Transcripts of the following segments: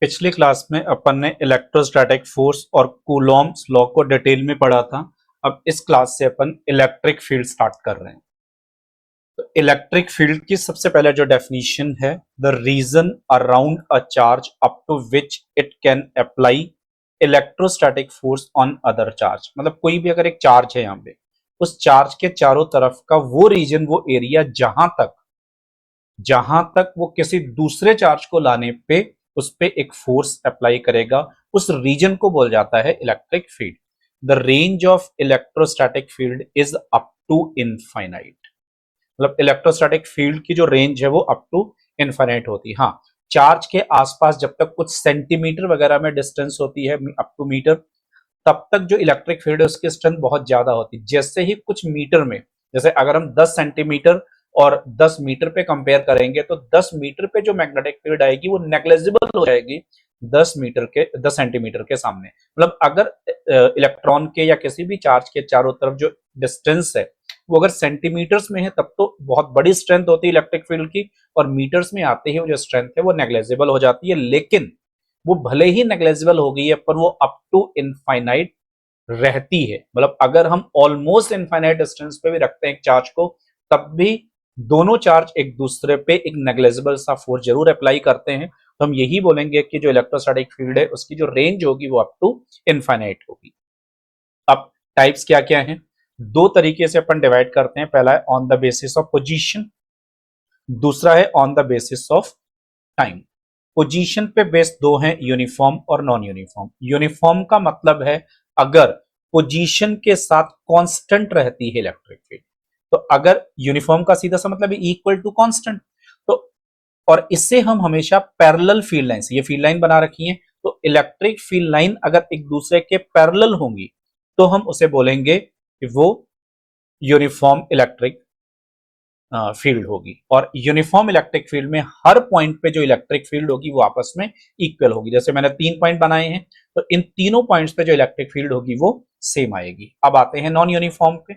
पिछली क्लास में अपन ने इलेक्ट्रोस्टैटिक फोर्स और कूलॉम्स लॉ को डिटेल में पढ़ा था। अब इस क्लास से अपन इलेक्ट्रिक फील्ड स्टार्ट कर रहे हैं। तो इलेक्ट्रिक फील्ड की सबसे पहले जो डेफिनेशन है, the region around a charge up to which it can apply electrostatic force on other charge. मतलब कोई भी अगर एक चार्ज है यहाँ पे, उस चार्ज के चारों तरफ का वो रीजन, वो एरिया जहां तक वो किसी दूसरे चार्ज को लाने पे उस पे एक फोर्स अप्लाई करेगा, उस रीजन को बोल जाता है electric field. The range of electrostatic field is up to infinite. मतलब इलेक्ट्रोस्टैटिक फील्ड की जो रेंज है वो अप टू इनफाइनाइट होती है। हाँ, चार्ज के आसपास जब तक कुछ सेंटीमीटर वगैरह में डिस्टेंस होती है, अप टू मीटर, तब तक जो इलेक्ट्रिक फील्ड है उसकी स्ट्रेंथ बहुत ज्यादा होती है। जैसे ही कुछ मीटर में, जैसे अगर हम 10 सेंटीमीटर और 10 मीटर पे कंपेयर करेंगे तो 10 मीटर पे जो मैग्नेटिक फील्ड आएगी वो नेग्लिजिबल हो जाएगी 10 सेंटीमीटर के सामने। मतलब अगर इलेक्ट्रॉन के या किसी भी चार्ज के चारों तरफ जो डिस्टेंस है वो अगर सेंटीमीटर्स में है तब तो बहुत बड़ी स्ट्रेंथ होती है इलेक्ट्रिक फील्ड की, और मीटर्स में आते ही वो जो स्ट्रेंथ है वो नेग्लिजिबल हो जाती है। लेकिन वो भले ही नेग्लिजिबल हो गई है पर वो अप टू इनफाइनाइट रहती है। मतलब अगर हम ऑलमोस्ट इनफाइनाइट डिस्टेंस पे भी रखते हैं एक चार्ज को, तब भी दोनों चार्ज एक दूसरे पे एक नेग्लिजिबल सा फोर्स जरूर अप्लाई करते हैं। तो हम यही बोलेंगे कि जो इलेक्ट्रोस्टैटिक फील्ड है उसकी जो रेंज होगी वो अप टू इनफाइनाइट होगी। अब टाइप्स क्या क्या हैं? दो तरीके से अपन डिवाइड करते हैं। पहला है on the basis of position, दूसरा है on the basis of time. Position पे बेस दो हैं, यूनिफॉर्म और नॉन यूनिफॉर्म। यूनिफॉर्म का मतलब है अगर पोजीशन के साथ कांस्टेंट रहती है इलेक्ट्रिक फील्ड। तो अगर यूनिफॉर्म का सीधा सा मतलब है इक्वल टू कांस्टेंट, तो और इससे हम हमेशा पैरेलल फील्ड लाइन, ये फील्ड लाइन बना रखी है, तो इलेक्ट्रिक फील्ड लाइन अगर एक दूसरे के पैरेलल होंगी तो हम उसे बोलेंगे कि वो यूनिफॉर्म इलेक्ट्रिक फील्ड होगी। और यूनिफॉर्म इलेक्ट्रिक फील्ड में हर पॉइंट पे जो इलेक्ट्रिक फील्ड होगी वो आपस में इक्वल होगी। जैसे मैंने 3 पॉइंट बनाए हैं तो इन तीनों पॉइंट्स पे जो इलेक्ट्रिक फील्ड होगी वो सेम आएगी। अब आते हैं नॉन यूनिफॉर्म पे।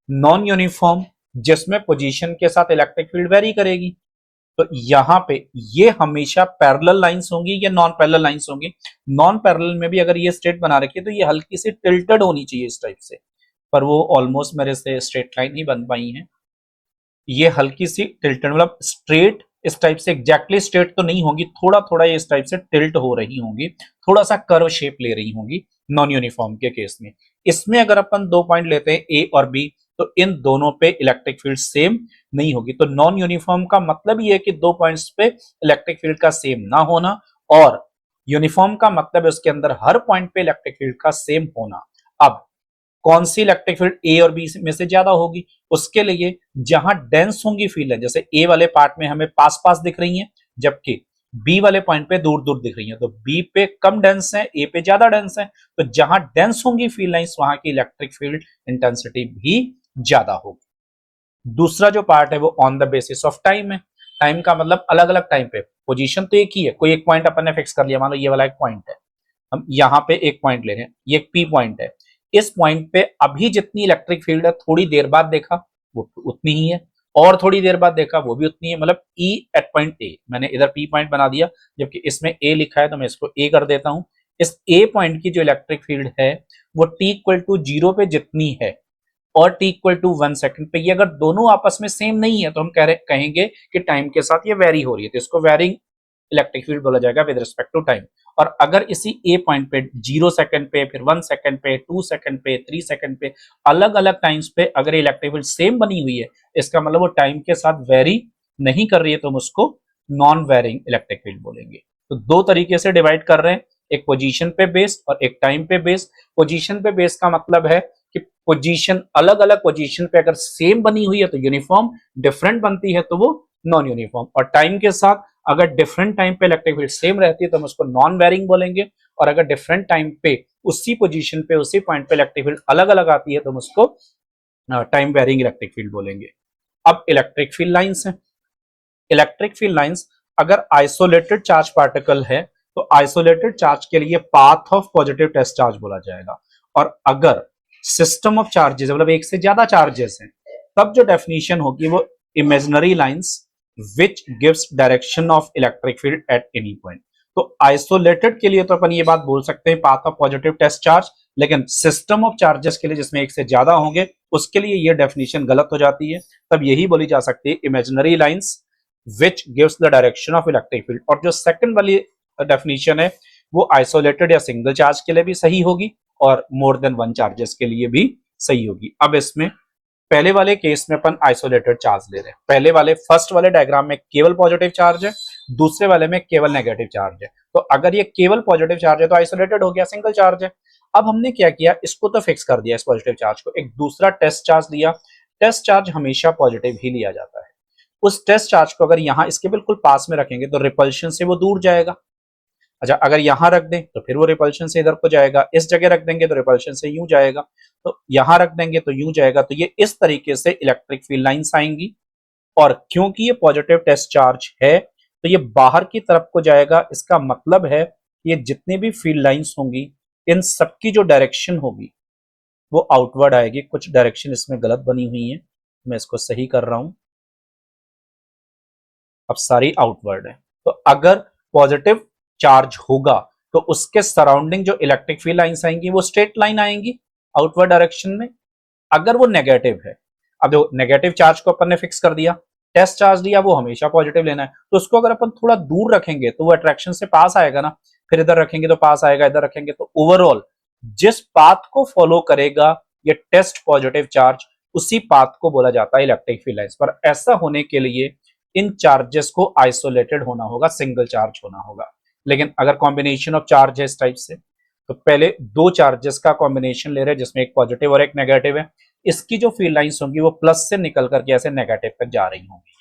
नॉन यूनिफॉर्म जिसमें पोजीशन के साथ इलेक्ट्रिक फील्ड वेरी करेगी। तो यहां पे ये हमेशा पैरेलल लाइंस होंगी या नॉन पैरेलल लाइंस होंगी। नॉन पैरेलल में भी अगर ये स्ट्रेट बना रखी है तो ये हल्की सी टिल्टेड होनी चाहिए इस टाइप से, पर वो ऑलमोस्ट मेरे से स्ट्रेट लाइन ही बन पाई है। ये हल्की सी टिल्टेड, मतलब स्ट्रेट इस टाइप से एग्जैक्टली स्ट्रेट तो नहीं होगी, थोड़ा थोड़ा ये इस टाइप से टिल्ट हो रही होंगी, थोड़ा सा कर्व शेप ले रही होंगी नॉन यूनिफॉर्म के केस में। इसमें अगर अपन 2 पॉइंट लेते हैं ए और बी, तो इन दोनों पे इलेक्ट्रिक फील्ड सेम नहीं होगी। तो नॉन यूनिफॉर्म का मतलब ये है कि 2 पॉइंट्स पे इलेक्ट्रिक फील्ड का सेम ना होना, और यूनिफॉर्म का मतलब है उसके अंदर हर पॉइंट पे इलेक्ट्रिक फील्ड का सेम होना। अब कौन सी इलेक्ट्रिक फील्ड ए और बी में से ज्यादा होगी? उसके लिए जहां डेंस होंगी फील्ड है, जैसे ए वाले पार्ट में हमें पास पास दिख रही हैं, जबकि बी वाले पॉइंट पे दूर दूर दिख रही है, तो बी पे कम डेंस है, ए पे ज्यादा डेंस है। तो जहां डेंस होंगी फील्ड लाइंस वहां की इलेक्ट्रिक फील्ड इंटेंसिटी भी ज्यादा होगी। दूसरा जो पार्ट है वो on the basis of time है। टाइम का मतलब अलग अलग टाइम पे, पोजीशन तो एक ही है, कोई एक पॉइंट अपन ने फिक्स कर लिया, मान लो ये वाला एक पॉइंट है, हम यहाँ पे एक पॉइंट ले रहे हैं, ये पी पॉइंट है। इस पॉइंट पे अभी जितनी इलेक्ट्रिक फील्ड है थोड़ी देर बाद देखा वो उतनी ही है, और थोड़ी देर बाद देखा वो भी उतनी है। मतलब ई एट पॉइंट ए, मैंने इधर पी पॉइंट बना दिया जबकि इसमें ए लिखा है तो मैं इसको ए कर देता हूं। इस ए पॉइंट की जो इलेक्ट्रिक फील्ड है वो टी इक्वल टू 0 पे जितनी है और टी इक्वल टू 1 सेकंड पे, ये अगर दोनों आपस में सेम नहीं है तो हम कहेंगे कि टाइम के साथ ये वेरी हो रही है, तो इसको वेरिंग इलेक्ट्रिक फील्ड बोला जाएगा विद रिस्पेक्ट टू टाइम। और अगर इसी ए पॉइंट पे 0 सेकंड पे, फिर 1 सेकंड पे, 2 सेकंड पे, 3 सेकंड पे, अलग अलग टाइम्स पे अगर इलेक्ट्रिक फील्ड सेम बनी हुई है, इसका मतलब वो टाइम के साथ वेरी नहीं कर रही है, तो हम उसको नॉन वेरिंग इलेक्ट्रिक फील्ड बोलेंगे। तो दो तरीके से डिवाइड कर रहे हैं, एक पोजीशन पे बेस्ड और एक टाइम पे बेस्ड। पोजीशन पे बेस्ड का मतलब है कि पोजीशन अलग अलग पोजीशन पे अगर सेम बनी हुई है तो यूनिफॉर्म, डिफरेंट बनती है तो वो नॉन यूनिफॉर्म। और टाइम के साथ अगर डिफरेंट टाइम पे इलेक्ट्रिक फील्ड सेम रहती है तो हम उसको नॉन वेरिंग बोलेंगे, और अगर डिफरेंट टाइम पे उसी पोजीशन पे उसी पॉइंट पे इलेक्ट्रिक फील्ड अलग अलग आती है तो हम उसको टाइम वेरिंग इलेक्ट्रिक फील्ड बोलेंगे। अब इलेक्ट्रिक फील्ड लाइंस है। इलेक्ट्रिक फील्ड लाइंस अगर आइसोलेटेड चार्ज पार्टिकल है तो आइसोलेटेड चार्ज के लिए path of positive test charge बोला जाएगा, और अगर सिस्टम ऑफ चार्जेस मतलब एक से ज्यादा चार्जेस हैं तब जो डेफिनेशन होगी वो imaginary lines which gives direction of electric field at any point। तो आइसोलेटेड के लिए तो अपन ये बात बोल सकते हैं path of positive test charge, लेकिन सिस्टम ऑफ चार्जेस के लिए जिसमें एक से ज्यादा होंगे उसके लिए ये डेफिनेशन गलत हो जाती है। तब यही बोली जा सकती है imaginary lines which gives the direction of electric field. और जो सेकंड वाली डेफिनेशन है वो आइसोलेटेड या सिंगल चार्ज के लिए भी सही होगी और मोर देन वन चार्जेस के लिए भी सही होगी। अब इसमें पहले वाले केस में अपन आइसोलेटेड चार्ज ले रहे हैं, पहले वाले फर्स्ट वाले डायग्राम में केवल पॉजिटिव चार्ज है, दूसरे वाले में केवल नेगेटिव चार्ज है। तो अगर ये केवल पॉजिटिव चार्ज है तो आइसोलेटेड हो गया, सिंगल चार्ज है। अब हमने क्या किया, इसको तो फिक्स कर दिया इस पॉजिटिव चार्ज को, एक दूसरा टेस्ट चार्ज लिया। टेस्ट चार्ज हमेशा पॉजिटिव ही लिया जाता है। उस टेस्ट चार्ज को अगर यहां इसके बिल्कुल पास में रखेंगे तो रिपल्शन से वो दूर जाएगा। अच्छा, अगर यहां रख दें तो फिर वो रिपल्शन से इधर को जाएगा, इस जगह रख देंगे तो रिपल्शन से यूं जाएगा, तो यहां रख देंगे तो यूं जाएगा। तो ये इस तरीके से इलेक्ट्रिक फील्ड लाइंस आएंगी। और क्योंकि ये पॉजिटिव टेस्ट चार्ज है तो ये बाहर की तरफ को जाएगा। इसका मतलब है ये जितनी भी फील्ड लाइंस होंगी इन सबकी जो डायरेक्शन होगी वो आउटवर्ड आएगी। कुछ डायरेक्शन इसमें गलत बनी हुई है, मैं इसको सही कर रहा हूं। अब सारी आउटवर्ड है। तो अगर पॉजिटिव चार्ज होगा तो उसके सराउंडिंग जो इलेक्ट्रिक फील्ड लाइंस आएंगी वो स्ट्रेट लाइन आएंगी आउटवर्ड डायरेक्शन में। अगर वो नेगेटिव है, अब देखो नेगेटिव चार्ज को अपन ने फिक्स कर दिया, टेस्ट चार्ज लिया, वो हमेशा पॉजिटिव लेना है, तो उसको अगर अपन थोड़ा दूर रखेंगे तो वो अट्रैक्शन से पास आएगा ना, फिर इधर रखेंगे तो पास आएगा, इधर रखेंगे तो ओवरऑल जिस पाथ को फॉलो करेगा ये टेस्ट पॉजिटिव चार्ज उसी पाथ को बोला जाता है इलेक्ट्रिक फील्ड लाइंस। पर ऐसा होने के लिए इन चार्जेस को आइसोलेटेड होना होगा, सिंगल चार्ज होना होगा। लेकिन अगर कॉम्बिनेशन ऑफ चार्ज है इस टाइप से, तो पहले दो चार्जेस का कॉम्बिनेशन ले रहे हैं जिसमें एक पॉजिटिव और एक नेगेटिव है, इसकी जो फील्ड लाइंस होंगी वो प्लस से निकल करके ऐसे नेगेटिव तक जा रही होंगी।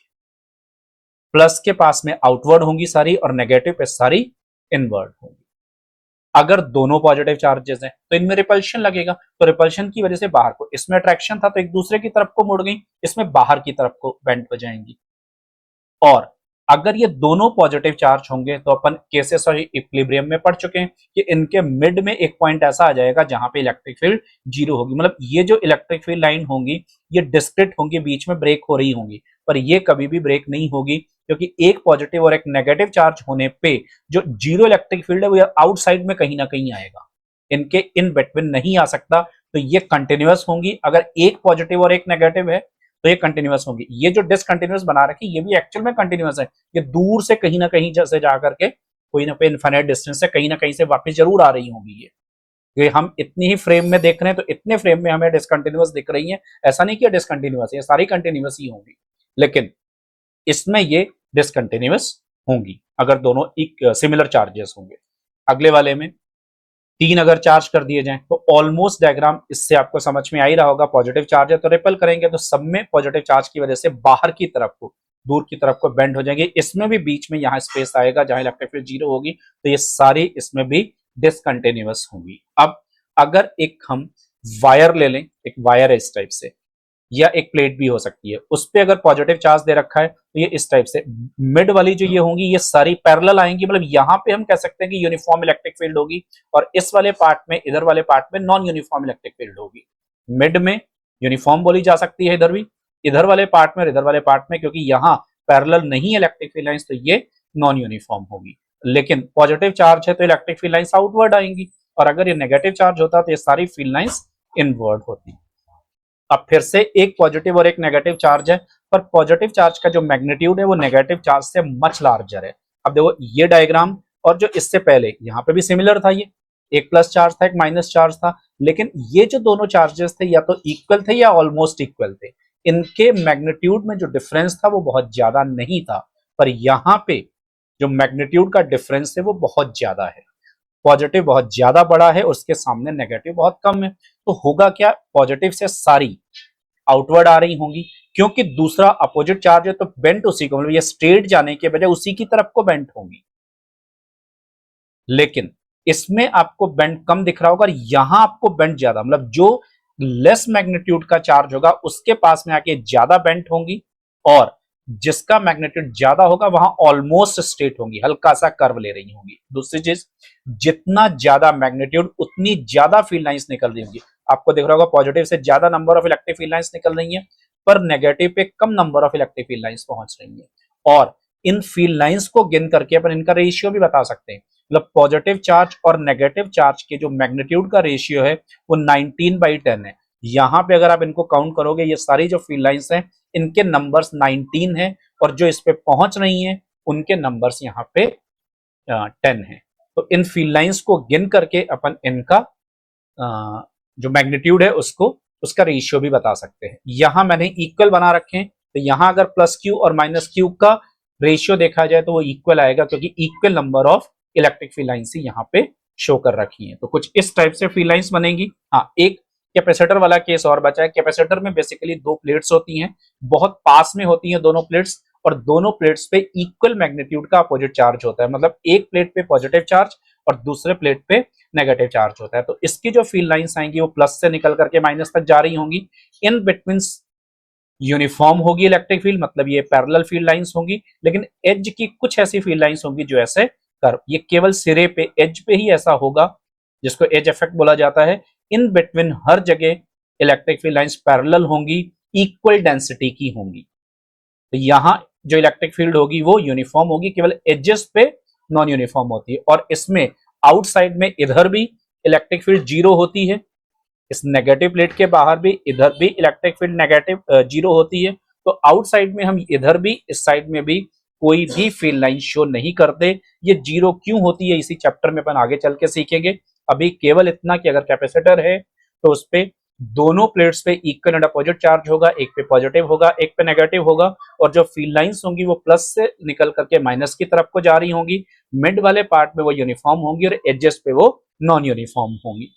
प्लस के पास में आउटवर्ड होंगी सारी और नेगेटिव पे सारी इनवर्ड होंगी। अगर दोनों पॉजिटिव चार्जेस हैं तो इनमें रिपल्शन लगेगा, तो रिपल्शन की वजह से बाहर को, इसमें अट्रैक्शन था तो एक दूसरे की तरफ को मुड़ गई, इसमें बाहर की तरफ को बेंड हो जाएंगी। और अगर ये दोनों पॉजिटिव चार्ज होंगे तो अपन केसेस और इक्विलिब्रियम में पढ़ चुके हैं कि इनके मिड में एक पॉइंट ऐसा आ जाएगा जहां पे इलेक्ट्रिक फील्ड जीरो होगी। मतलब ये जो इलेक्ट्रिक फील्ड लाइन होंगी ये डिस्क्रिट होंगी, बीच में ब्रेक हो रही होंगी, पर ये कभी भी ब्रेक नहीं होगी क्योंकि एक पॉजिटिव और एक नेगेटिव चार्ज होने पे जो जीरो इलेक्ट्रिक फील्ड है वो आउटसाइड में कहीं ना कहीं आएगा, इनके इन बिटवीन नहीं आ सकता। तो ये कंटिन्यूअस होंगी। अगर एक पॉजिटिव और एक नेगेटिव है तो ये कंटिन्यूअस होगी। ये जो डिसकंटिन्यूअस बना रखी ये भी एक्चुअल में कंटिन्यूअस है, ये दूर से कहीं ना कहीं जैसे जा करके कोई ना कोई इनफाइनाइट डिस्टेंस से कहीं ना कहीं से वापस जरूर आ रही होगी। ये हम इतनी ही फ्रेम में देख रहे हैं तो इतने फ्रेम में हमें डिसकंटिन्यूअस दिख रही है, ऐसा नहीं कि डिसकंटिन्यूअस है, ये सारी कंटिन्यूअस ही होंगी, लेकिन इसमें ये डिसकंटिन्यूअस होंगी अगर दोनों सिमिलर चार्जेस होंगे। अगले वाले में तीन अगर चार्ज कर दिए जाएं तो ऑलमोस्ट डायग्राम इससे आपको समझ में आ ही रहा होगा। पॉजिटिव चार्ज है तो रिपल करेंगे तो सब में पॉजिटिव चार्ज की वजह से बाहर की तरफ को, दूर की तरफ को बेंड हो जाएंगे। इसमें भी बीच में यहाँ स्पेस आएगा जहां इलेक्ट्रिक फील्ड जीरो होगी, तो ये सारी इसमें भी डिसकंटिन्यूअस होंगी। अब अगर एक हम वायर ले लें, एक वायर है इस टाइप से, या एक प्लेट भी हो सकती है, उस पर अगर पॉजिटिव चार्ज दे रखा है तो ये इस टाइप से मिड वाली जो ये होंगी ये सारी पैरेलल आएंगी। मतलब यहां पे हम कह सकते हैं कि यूनिफॉर्म इलेक्ट्रिक फील्ड होगी और इस वाले पार्ट में, इधर वाले पार्ट में नॉन यूनिफॉर्म इलेक्ट्रिक फील्ड होगी। मिड में यूनिफॉर्म बोली जा सकती है इधर भी, इधर वाले पार्ट में और इधर वाले पार्ट में, क्योंकि यहाँ पैरेलल नहीं इलेक्ट्रिक फील्ड लाइंस तो ये नॉन यूनिफॉर्म होगी। लेकिन पॉजिटिव चार्ज है तो इलेक्ट्रिक फील्ड लाइंस आउटवर्ड आएंगी और अगर ये नेगेटिव चार्ज होता तो ये सारी फील्ड लाइंस इनवर्ड होती। अब फिर से एक पॉजिटिव और एक नेगेटिव चार्ज है, पर पॉजिटिव चार्ज का जो मैग्नीट्यूड है वो नेगेटिव चार्ज से मच लार्जर है। अब देखो ये डायग्राम और जो इससे पहले यहाँ पे भी सिमिलर था, ये एक प्लस चार्ज था एक माइनस चार्ज था, लेकिन ये जो दोनों चार्जेस थे या तो इक्वल थे या ऑलमोस्ट इक्वल थे। इनके मैग्नीट्यूड में जो डिफरेंस था वो बहुत ज्यादा नहीं था, पर यहाँ पे जो मैग्नीट्यूड का डिफरेंस है वो बहुत ज्यादा है। पॉजिटिव बहुत ज्यादा बड़ा है, उसके सामने नेगेटिव बहुत कम है। तो होगा क्या, पॉजिटिव से सारी आउटवर्ड आ रही होंगी, क्योंकि दूसरा अपोजिट चार्ज है तो बेंट उसी को, मतलब ये स्ट्रेट जाने के बजाय उसी की तरफ को बेंट होंगी। लेकिन इसमें आपको बेंट कम दिख रहा होगा और यहां आपको बेंट ज्यादा, मतलब जो लेस मैग्नीट्यूड का चार्ज होगा उसके पास में आके ज्यादा बेंट होंगी और जिसका मैग्नीट्यूड ज्यादा होगा वहां ऑलमोस्ट स्ट्रेट होंगी, हल्का सा कर्व ले रही होंगी। दूसरी चीज, जितना ज्यादा मैग्नीट्यूड उतनी ज्यादा फील्ड लाइंस निकल रही होंगी। आपको दिख रहा होगा पॉजिटिव से ज्यादा number of electric field lines निकल रही हैं, पर नेगेटिव पे कम number of electric field lines पहुंच रही हैं। और इन फील्ड लाइंस को गिन करके अपन इनका रेशियो भी बता सकते हैं। मतलब पॉजिटिव चार्ज और नेगेटिव चार्ज के जो मैग्नीट्यूड का रेशियो है वो 19/10 है। यहाँ पे अगर आप इनको काउंट करोगे, ये सारी जो फील्ड लाइंस हैं इनके नंबर्स 19 है और जो इस पे पहुंच रही हैं उनके नंबर्स यहाँ पे 10 है। तो इन फील्ड लाइंस को गिन करके अपन इनका जो मैग्नीट्यूड है उसका रेशियो भी बता सकते हैं। यहां मैंने इक्वल बना रखे हैं, तो यहां अगर प्लस क्यू और माइनस क्यू का रेशियो देखा जाए तो वो इक्वल आएगा, क्योंकि equal number of electric field lines ही यहाँ पे शो कर रखी है। तो कुछ इस टाइप से फील्ड लाइंस बनेगी। हाँ, एक कैपेसिटर वाला केस और बचा है। कैपेसिटर में बेसिकली दो प्लेट्स होती हैं, बहुत पास में होती हैं दोनों प्लेट्स, और दोनों प्लेट्स पे इक्वल मैग्नीट्यूड का अपोजिट चार्ज होता है। मतलब एक प्लेट पे पॉजिटिव चार्ज और दूसरे प्लेट पे नेगेटिव चार्ज होता है। तो इसकी जो फील्ड लाइंस आएंगी वो प्लस से निकल करके माइनस तक जा रही होंगी। इन बिटवीन यूनिफॉर्म होगी इलेक्ट्रिक फील्ड, मतलब ये पैरेलल फील्ड लाइंस होंगी। लेकिन एज की कुछ ऐसी फील्ड लाइंस होंगी जो ऐसे कर्व, ये केवल सिरे पे एज पे ही ऐसा होगा, जिसको एज इफेक्ट बोला जाता है। इन बिटवीन हर जगह इलेक्ट्रिक फील्ड लाइंस पैरेलल होंगी, इक्वल डेंसिटी की होंगी। तो यहां जो इलेक्ट्रिक फील्ड होगी वो यूनिफॉर्म होगी, केवल एजेस पे नॉन यूनिफॉर्म होती है। और इसमें आउटसाइड में इधर भी इलेक्ट्रिक फील्ड जीरो होती है, इस नेगेटिव प्लेट के बाहर भी इधर भी इलेक्ट्रिक फील्ड नेगेटिव जीरो होती है। तो आउटसाइड में हम इधर भी इस साइड में भी कोई भी फील्ड लाइन शो नहीं करते। ये जीरो क्यों होती है इसी चैप्टर में अपन आगे चल के सीखेंगे। अभी केवल इतना कि अगर कैपेसिटर है तो उस पे दोनों प्लेट्स पे इक्वल एंड अपोजिट चार्ज होगा, एक पे पॉजिटिव होगा एक पे नेगेटिव होगा, और जो फील्ड लाइंस होंगी वो प्लस से निकल करके माइनस की तरफ को जा रही होंगी। मिड वाले पार्ट में वो यूनिफॉर्म होंगी और एजेस पे वो नॉन यूनिफॉर्म होंगी।